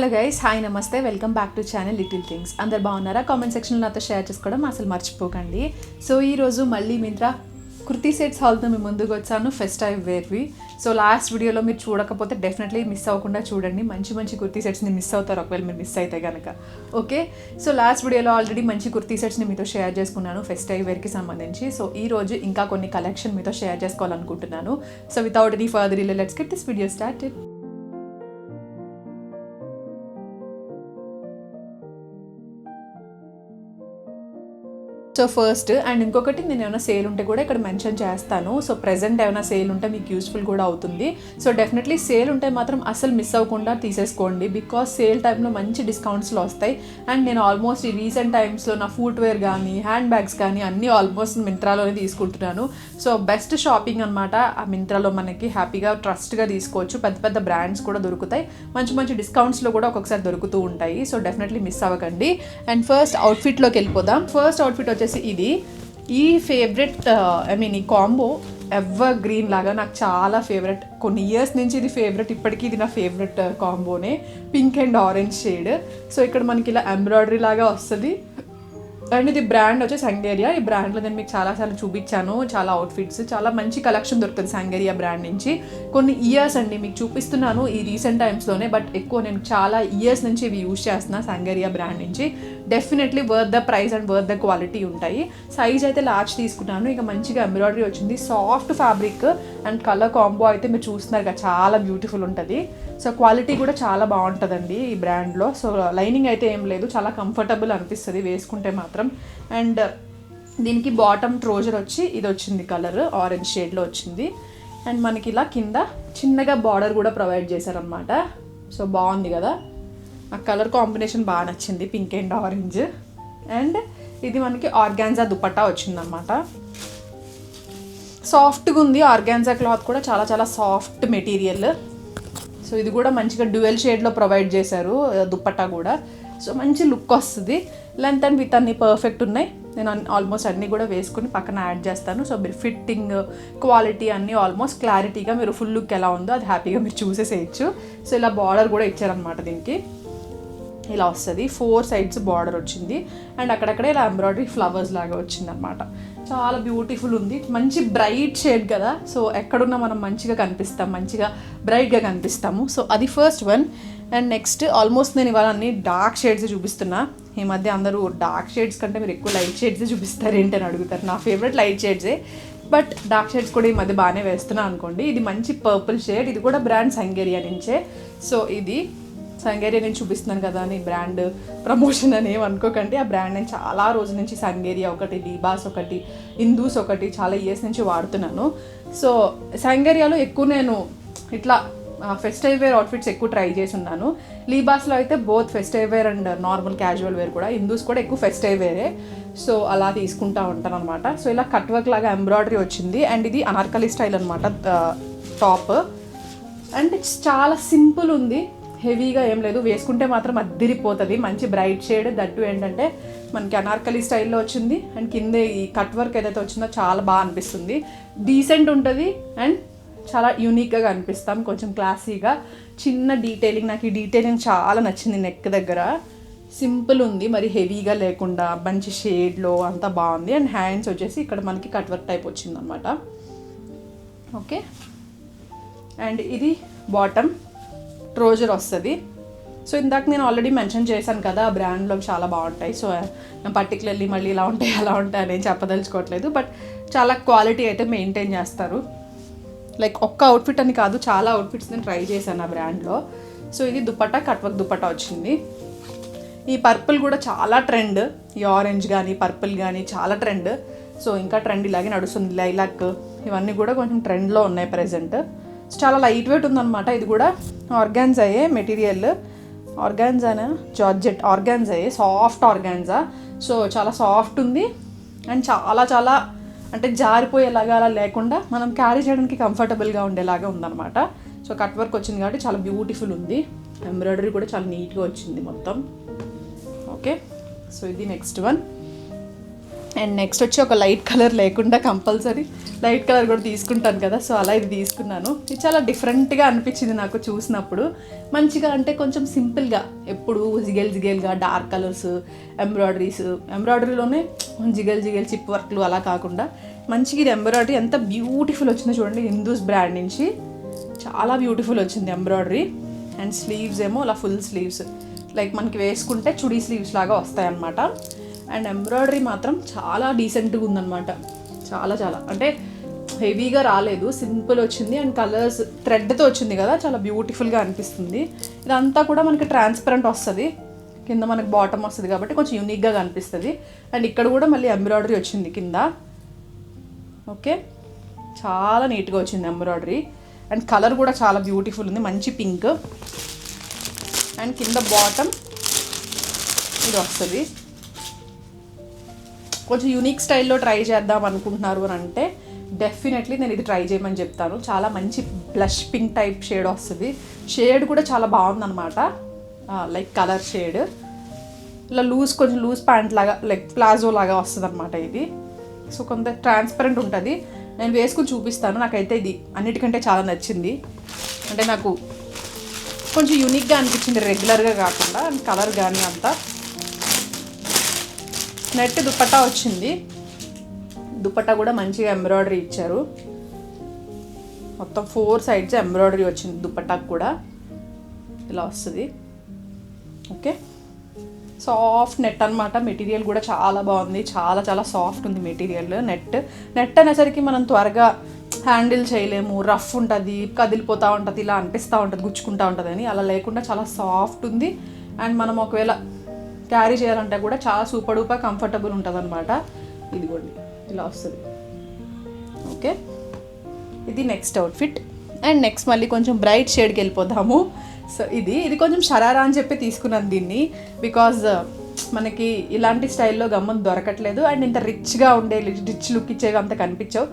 Hello guys, hi నమస్తే, welcome back to channel little things. అందరు బాగున్నారా? కామెంట్ సెక్షన్లో నాతో షేర్ చేసుకోవడం అసలు మర్చిపోకండి. సో ఈరోజు మళ్ళీ మింత్రా కుర్తీ సెట్స్ హాల్తో మేము ముందుకు వచ్చాను, ఫెస్టివ్ వేర్వి. సో లాస్ట్ వీడియోలో మీరు చూడకపోతే డెఫినెట్లీ మిస్ అవ్వకుండా చూడండి. మంచి మంచి కుర్తీ సెట్స్ని మిస్ అవుతారు ఒకవేళ మీరు మిస్ అయితే కనుక. ఓకే, సో లాస్ట్ వీడియోలో ఆల్రెడీ మంచి కుర్తీ సెట్స్ని మీతో షేర్ చేసుకున్నాను ఫెస్టివ్ వేర్కి సంబంధించి. సో ఈ రోజు ఇంకా కొన్ని కలెక్షన్ మీతో షేర్ చేసుకోవాలనుకుంటున్నాను. So without any further delay let's get this video started. So first and ఇంకొకటి, నేను ఏమైనా సేల్ ఉంటే కూడా ఇక్కడ మెన్షన్ చేస్తాను. సో ప్రెజెంట్ ఏమైనా సేల్ ఉంటే మీకు యూస్ఫుల్ కూడా అవుతుంది. సో డెఫినెట్లీ సేల్ ఉంటే మాత్రం అసలు మిస్ అవ్వకుండా తీసేసుకోండి, బికాస్ సేల్ టైంలో మంచి డిస్కౌంట్స్లో వస్తాయి. అండ్ నేను ఆల్మోస్ట్ ఈ రీసెంట్ టైమ్స్లో నా ఫుట్వేర్ కానీ హ్యాండ్ బ్యాగ్స్ కానీ అన్నీ ఆల్మోస్ట్ మింత్రాలోనే తీసుకుంటున్నాను. సో బెస్ట్ షాపింగ్ అనమాట ఆ మింత్రాలో. మనకి హ్యాపీగా ట్రస్ట్గా తీసుకోవచ్చు. పెద్ద పెద్ద బ్రాండ్స్ కూడా దొరుకుతాయి, మంచి మంచి డిస్కౌంట్స్లో కూడా ఒక్కొక్కసారి దొరుకుతూ ఉంటాయి. సో డెఫినెట్లీ మిస్ అవ్వకండి. అండ్ ఫస్ట్ అవుట్ఫిట్లోకి వెళ్ళిపోదాం. ఫస్ట్ అవుట్ఫిట్ వచ్చేసి ఇది. ఈ ఫేవరెట్ ఈ కాంబో ఎవర్ గ్రీన్ లాగా నాకు చాలా ఫేవరెట్. కొన్ని ఇయర్స్ నుంచి ఇది ఫేవరెట్, ఇప్పటికీ ఇది నా ఫేవరెట్ కాంబోనే. Pink and orange shade. So ఇక్కడ మనకి ఇలా ఎంబ్రాయిడరీ లాగా వస్తుంది. అండ్ ఇది బ్రాండ్ వచ్చి సంగేరియా. ఈ బ్రాండ్లో నేను మీకు చాలాసార్లు చూపించాను చాలా అవుట్ఫిట్స్. చాలా మంచి కలెక్షన్ దొరుకుతుంది సంగేరియా బ్రాండ్ నుంచి. కొన్ని ఇయర్స్ అండి మీకు చూపిస్తున్నాను ఈ రీసెంట్ టైమ్స్లోనే, బట్ ఎక్కువ నేను చాలా ఇయర్స్ నుంచి ఇవి యూజ్ చేస్తున్నా సంగేరియా బ్రాండ్ నుంచి. Definitely worth the price and worth the quality ఉంటాయి. సైజ్ అయితే లార్జ్ తీసుకున్నాను. ఇక మంచిగా ఎంబ్రాయిడరీ వచ్చింది, soft fabric and colour combo అయితే మీరు చూస్తున్నారు కదా, చాలా బ్యూటిఫుల్ ఉంటుంది. సో క్వాలిటీ కూడా చాలా బాగుంటుందండి ఈ బ్రాండ్లో. సో లైనింగ్ అయితే ఏం లేదు, చాలా కంఫర్టబుల్ అనిపిస్తుంది వేసుకుంటే మాత్రం. అండ్ దీనికి బాటమ్ ట్రోజర్ వచ్చి ఇది వచ్చింది, కలర్ ఆరెంజ్ షేడ్లో వచ్చింది. అండ్ మనకి ఇలా కింద చిన్నగా బార్డర్ కూడా ప్రొవైడ్ చేశారనమాట. సో బాగుంది కదా, ఆ కలర్ కాంబినేషన్ బాగా నచ్చింది, పింక్ అండ్ ఆరెంజ్. అండ్ ఇది మనకి ఆర్గాన్జా దుపట్టా వచ్చిందనమాట. సాఫ్ట్గా ఉంది, ఆర్గాన్జా క్లాత్ కూడా చాలా చాలా సాఫ్ట్ మెటీరియల్. సో ఇది కూడా మంచిగా డ్యూయల్ షేడ్లో ప్రొవైడ్ చేశారు దుపట్టా కూడా. సో మంచి లుక్ వస్తుంది. లెంత్ అండ్ విత్ అన్నీ పర్ఫెక్ట్ ఉన్నాయి. నేను ఆల్మోస్ట్ అన్నీ కూడా వేసుకుని పక్కన యాడ్ చేస్తాను. సో మీరు ఫిట్టింగ్ క్వాలిటీ అన్నీ ఆల్మోస్ట్ క్లారిటీగా మీరు ఫుల్ లుక్ ఎలా ఉందో అది హ్యాపీగా మీరు చూసేసేయచ్చు. సో ఇలా బార్డర్ కూడా ఇచ్చారనమాట దీనికి. ఇలా వస్తుంది, 4 sides బార్డర్ వచ్చింది. అండ్ అక్కడక్కడ ఇలా ఎంబ్రాయిడరీ ఫ్లవర్స్ లాగా వచ్చింది అనమాట. చాలా బ్యూటిఫుల్ ఉంది, మంచి బ్రైట్ షేడ్ కదా. సో ఎక్కడున్నా మనం మంచిగా కనిపిస్తాం, మంచిగా బ్రైట్గా కనిపిస్తాము. సో అది first one. And next almost నేను ఇవాళ అన్ని డార్క్ షేడ్స్ చూపిస్తున్నా. ఈ మధ్య అందరూ డార్క్ షేడ్స్ కంటే మీరు ఎక్కువ లైట్ షేడ్స్ చూపిస్తారు ఏంటని అడుగుతారు. నా ఫేవరెట్ లైట్ షేడ్సే, బట్ డార్క్ షేడ్స్ కూడా ఈ మధ్య బాగానే వేస్తున్నా అనుకోండి. ఇది మంచి పర్పుల్ షేడ్, ఇది కూడా బ్రాండ్ సంగేరియా నుంచే. సో ఇది సంగేరియా నేను చూపిస్తున్నాను కదా అని బ్రాండ్ ప్రమోషన్ అని ఏమనుకోకండి. ఆ బ్రాండ్ నేను చాలా రోజుల నుంచి సంగేరియా ఒకటి, లీబాస్ ఒకటి, ఇందూస్ ఒకటి చాలా ఇయర్స్ నుంచి వాడుతున్నాను. సో సంగేరియాలో ఎక్కువ నేను ఇట్లా ఫెస్టివ్ వేర్ అవుట్ఫిట్స్ ఎక్కువ ట్రై చేసి ఉన్నాను. లీబాస్లో అయితే both festive wear and normal casual wear కూడా. ఇందూస్ కూడా ఎక్కువ ఫెస్టివ్ వేరే. సో అలా తీసుకుంటా ఉంటాను అనమాట. సో ఇలా కట్ వర్క్ లాగా ఎంబ్రాయిడరీ వచ్చింది. అండ్ ఇది అనార్కలి స్టైల్ అనమాట టాప్. అండ్ చాలా సింపుల్ ఉంది, హెవీగా ఏం లేదు, వేసుకుంటే మాత్రం అద్దిరిపోతుంది. మంచి బ్రైట్ షేడ్, దట్టు ఏంటంటే మనకి అనార్కలి స్టైల్లో వచ్చింది. అండ్ కింద ఈ కట్ వర్క్ ఏదైతే వచ్చిందో చాలా బాగా అనిపిస్తుంది, డీసెంట్ ఉంటుంది. అండ్ చాలా యూనిక్గా కనిపిస్తాం, కొంచెం క్లాసీగా. చిన్న డీటెయిలింగ్, నాకు ఈ డీటెయిలింగ్ చాలా నచ్చింది. నెక్ దగ్గర సింపుల్ ఉంది, మరి హెవీగా లేకుండా మంచి షేడ్లో అంతా బాగుంది. అండ్ హ్యాండ్స్ వచ్చేసి ఇక్కడ మనకి కట్ వర్క్ టైప్ వచ్చిందనమాట. ఓకే, అండ్ ఇది బాటమ్ ట్రోజర్ వస్తుంది. సో ఇందాక నేను ఆల్రెడీ మెన్షన్ చేశాను కదా ఆ బ్రాండ్లో చాలా బాగుంటాయి. సో నేను పర్టికులర్లీ మళ్ళీ ఇలా ఉంటాయి అలా ఉంటాయి అని చెప్పదలుచుకోవట్లేదు, బట్ చాలా క్వాలిటీ అయితే మెయింటైన్ చేస్తారు. లైక్ ఒక్క అవుట్ఫిట్ అని కాదు, చాలా అవుట్ఫిట్స్ నేను ట్రై చేశాను ఆ బ్రాండ్లో. సో ఇది దుపట్టా, కట్ వర్క్ దుపట్టా వచ్చింది. ఈ పర్పుల్ కూడా చాలా ట్రెండ్, ఈ ఆరెంజ్ కానీ పర్పుల్ కానీ చాలా ట్రెండ్. సో ఇంకా ట్రెండ్ ఇలాగే నడుస్తుంది. లైలాక్ ఇవన్నీ కూడా కొంచెం ట్రెండ్లో ఉన్నాయి ప్రెజెంట్. చాలా లైట్ వెయిట్ ఉందన్నమాట. ఇది కూడా ఆర్గాన్జాయే మెటీరియల్, ఆర్గాన్జానా జార్జెట్ ఆర్గాన్జాయే, సాఫ్ట్ ఆర్గాన్జా. సో చాలా సాఫ్ట్ ఉంది. అండ్ చాలా చాలా అంటే జారిపోయేలాగా అలా లేకుండా మనం క్యారీ చేయడానికి కంఫర్టబుల్గా ఉండేలాగా ఉందన్నమాట. సో కట్ వర్క్ వచ్చింది కాబట్టి చాలా బ్యూటిఫుల్ ఉంది. ఎంబ్రాయిడరీ కూడా చాలా నీట్గా వచ్చింది మొత్తం. ఓకే, సో ఇది నెక్స్ట్ వన్. అండ్ నెక్స్ట్ వచ్చి ఒక లైట్ కలర్ లేకుండా కంపల్సరీ లైట్ కలర్ కూడా తీసుకుంటాను కదా, సో అలా ఇది తీసుకున్నాను. ఇది చాలా డిఫరెంట్గా అనిపించింది నాకు చూసినప్పుడు. మంచిగా అంటే కొంచెం సింపుల్గా, ఎప్పుడు జిగేల్గా డార్క్ కలర్స్, ఎంబ్రాయిడరీలోనే జిగేల్ చిప్ వర్క్లు అలా కాకుండా మంచిగా ఇది ఎంబ్రాయిడరీ ఎంత బ్యూటిఫుల్ వచ్చిందో చూడండి. హిందూస్ బ్రాండ్ నుంచి చాలా బ్యూటిఫుల్ వచ్చింది ఎంబ్రాయిడరీ. అండ్ స్లీవ్స్ ఏమో అలా ఫుల్ స్లీవ్స్, లైక్ మనకి వేసుకుంటే చుడీ స్లీవ్స్ లాగా వస్తాయన్నమాట. అండ్ ఎంబ్రాయిడరీ మాత్రం చాలా డీసెంట్గా ఉందన్నమాట. చాలా అంటే హెవీగా రాలేదు, సింపుల్ వచ్చింది. అండ్ కలర్స్ థ్రెడ్తో వచ్చింది కదా, చాలా బ్యూటిఫుల్గా అనిపిస్తుంది. ఇదంతా కూడా మనకి ట్రాన్స్పరెంట్ వస్తుంది, కింద మనకి బాటమ్ వస్తుంది కాబట్టి కొంచెం యూనిక్గా కనిపిస్తుంది. అండ్ ఇక్కడ కూడా మళ్ళీ ఎంబ్రాయిడరీ వచ్చింది కింద. ఓకే, చాలా నీట్గా వచ్చింది ఎంబ్రాయిడరీ. అండ్ కలర్ కూడా చాలా బ్యూటిఫుల్ ఉంది, మంచి పింక్. అండ్ కింద బాటమ్ ఇది వస్తుంది. కొంచెం యూనిక్ స్టైల్లో ట్రై చేద్దాం అనుకుంటున్నారు అని అంటే డెఫినెట్లీ నేను ఇది ట్రై చేయమని చెప్తాను. చాలా మంచి బ్లష్ పింక్ టైప్ షేడ్ వస్తుంది. షేడ్ కూడా చాలా బాగుందన్నమాట, లైక్ కలర్ షేడ్. ఇలా కొంచెం లూజ్ ప్యాంట్ లాగా, లైక్ ప్లాజో లాగా వస్తుంది అనమాట ఇది. సో కొంత ట్రాన్స్పరెంట్ ఉంటుంది. నేను వేసుకుని చూపిస్తాను. నాకైతే ఇది అన్నిటికంటే చాలా నచ్చింది. అంటే నాకు కొంచెం యూనిక్గా అనిపించింది, రెగ్యులర్గా కాకుండా. అండ్ కలర్ కానీ అంతా. నెట్ దుపట్టా వచ్చింది. దుపట్టా కూడా మంచిగా ఎంబ్రాయిడరీ ఇచ్చారు. మొత్తం 4 sides ఎంబ్రాయిడరీ వచ్చింది దుపట్టాకు కూడా. ఇలా వస్తుంది. ఓకే, సాఫ్ట్ నెట్ అనమాట. మెటీరియల్ కూడా చాలా బాగుంది, చాలా సాఫ్ట్ ఉంది మెటీరియల్. నెట్ అనేసరికి మనం త్వరగా హ్యాండిల్ చేయలేము, రఫ్ ఉంటుంది, కదిలిపోతూ ఉంటుంది, ఇలా అనిపిస్తూ ఉంటుంది, గుచ్చుకుంటూ ఉంటుంది అని. అలా లేకుండా చాలా సాఫ్ట్ ఉంది. అండ్ మనం ఒకవేళ క్యారీ చేయాలంటే కూడా చాలా సూపర్ డూపర్ కంఫర్టబుల్ ఉంటుంది అనమాట. ఇదిగోండి ఇలా వస్తుంది. ఓకే, ఇది నెక్స్ట్ అవుట్ఫిట్. అండ్ నెక్స్ట్ మళ్ళీ కొంచెం బ్రైట్ షేడ్కి వెళ్ళిపోదాము. సో ఇది కొంచెం షరారా అని చెప్పి తీసుకున్నాను దీన్ని, బికాజ్ మనకి ఇలాంటి స్టైల్లో గమ్మం దొరకట్లేదు. అండ్ ఇంత రిచ్గా ఉండే రిచ్ లుక్ ఇచ్చేవి అంత కనిపించవు.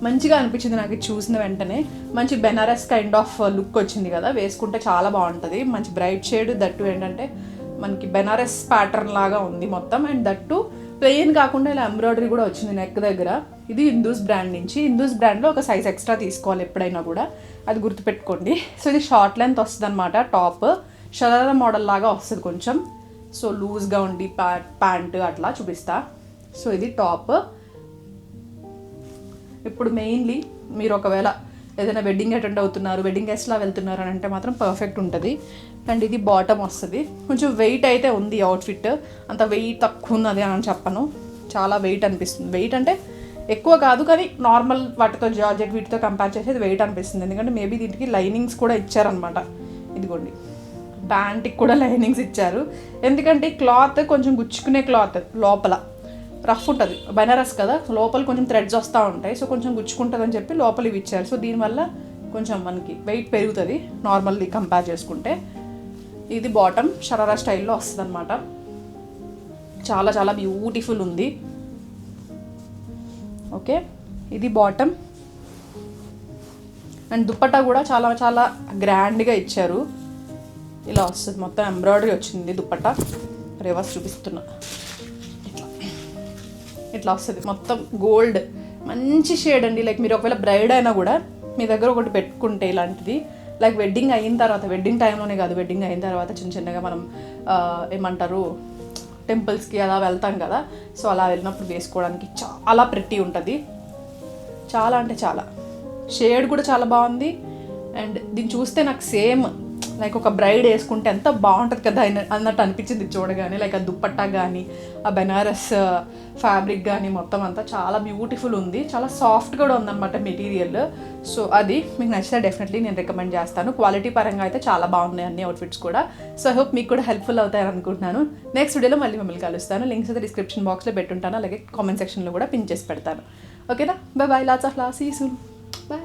మంచిగా అనిపించింది నాకు చూసిన వెంటనే. మంచి బెనారస్ కైండ్ ఆఫ్ లుక్ వచ్చింది కదా, వేసుకుంటే చాలా బాగుంటుంది. మంచి బ్రైట్ షేడ్, దట్టు ఏంటంటే మనకి బెనారస్ ప్యాటర్న్ లాగా ఉంది మొత్తం. అండ్ దట్టు ప్లెయిన్ కాకుండా ఇలా ఎంబ్రాయిడరీ కూడా వచ్చింది నెక్ దగ్గర. ఇది హిందూస్ బ్రాండ్ నుంచి. హిందూస్ బ్రాండ్లో ఒక సైజ్ ఎక్స్ట్రా తీసుకోవాలి ఎప్పుడైనా కూడా, అది గుర్తుపెట్టుకోండి. సో ఇది షార్ట్ లెంత్ వస్తుంది అనమాట. టాప్ షరారా మోడల్ లాగా వస్తుంది కొంచెం. సో లూజ్గా ఉండి ప్యాంట్ అట్లా చూపిస్తా. సో ఇది టాప్. ఇప్పుడు మెయిన్లీ మీరు ఒకవేళ ఏదైనా వెడ్డింగ్ అటెండ్ అవుతున్నారు, వెడ్డింగ్ గెస్ట్లా వెళ్తున్నారు అని అంటే మాత్రం పర్ఫెక్ట్ ఉంటుంది. అండ్ ఇది బాటమ్ వస్తుంది. కొంచెం వెయిట్ అయితే ఉంది అవుట్ఫిట్, అంత వెయిట్ తక్కువ ఉన్నది అని చెప్పను, చాలా వెయిట్ అనిపిస్తుంది. వెయిట్ అంటే ఎక్కువ కాదు, కానీ నార్మల్ వాటితో జార్జెట్ వీటితో కంపేర్ చేసేది వెయిట్ అనిపిస్తుంది. ఎందుకంటే మేబీ దీనికి లైనింగ్స్ కూడా ఇచ్చారనమాట. ఇదిగోండి, ప్యాంట్కి కూడా లైనింగ్స్ ఇచ్చారు. ఎందుకంటే క్లాత్ కొంచెం గుచ్చుకునే క్లాత్, లోపల రఫ్ ఉంటుంది, బెనారస్ కదా, లోపల కొంచెం థ్రెడ్స్ వస్తూ ఉంటాయి. సో కొంచెం గుచ్చుకుంటుంది అని చెప్పి లోపల ఇవి ఇచ్చారు. సో దీనివల్ల కొంచెం మనకి వెయిట్ పెరుగుతుంది నార్మల్లీ కంపేర్ చేసుకుంటే. ఇది బాటమ్ షరారా స్టైల్లో వస్తుంది అనమాట. చాలా బ్యూటిఫుల్ ఉంది. ఓకే, ఇది బాటమ్. అండ్ దుపట్టా కూడా చాలా గ్రాండ్గా ఇచ్చారు. ఇలా వస్తుంది, మొత్తం ఎంబ్రాయిడరీ వచ్చింది దుపట్టా. రివర్స్ చూపిస్తున్నా. ఇట్లా వస్తుంది మొత్తం గోల్డ్, మంచి షేడ్ అండి. లైక్ మీరు ఒకవేళ బ్రైడ్ అయినా కూడా మీ దగ్గర ఒకటి పెట్టుకుంటే ఇలాంటిది, లైక్ వెడ్డింగ్ అయిన తర్వాత, వెడ్డింగ్ టైంలోనే కాదు, వెడ్డింగ్ అయిన తర్వాత చిన్నగా మనం ఏమంటారు టెంపుల్స్కి అలా వెళ్తాం కదా, సో అలా వెళ్ళినప్పుడు వేసుకోవడానికి చాలా ప్రెట్టి ఉంటుంది. చాలా అంటే చాలా. షేడ్ కూడా చాలా బాగుంది. అండ్ దీన్ని చూస్తే నాకు సేమ్ లైక్ ఒక బ్రైడ్ వేసుకుంటే ఎంత బాగుంటుంది కదా అన్నట్టు అనిపించింది చూడగానే. లైక్ ఆ దుప్పట్టా కానీ, ఆ బెనారస్ ఫ్యాబ్రిక్ కానీ మొత్తం అంతా చాలా బ్యూటిఫుల్ ఉంది. చాలా సాఫ్ట్ కూడా ఉందన్నమాట మెటీరియల్. సో అది మీకు నచ్చితే డెఫినెట్లీ నేను రికమెండ్ చేస్తాను. క్వాలిటీ పరంగా అయితే చాలా బాగున్నాయి అన్ని అవుట్ఫిట్స్ కూడా. సో ఐ హోప్ మీకు కూడా హెల్ప్ఫుల్ అవుతాయని అనుకుంటున్నాను. నెక్స్ట్ వీడియోలో మళ్ళీ మిమ్మల్ని కలుస్తాను. లింక్స్ అయితే డిస్క్రిప్షన్ బాక్స్లో పెట్టుంటాను, అలాగే కామెంట్ సెక్షన్లో కూడా పిన్ చేసి పెడతాను. ఓకేనా, bye bye, lots of love, see you soon, by.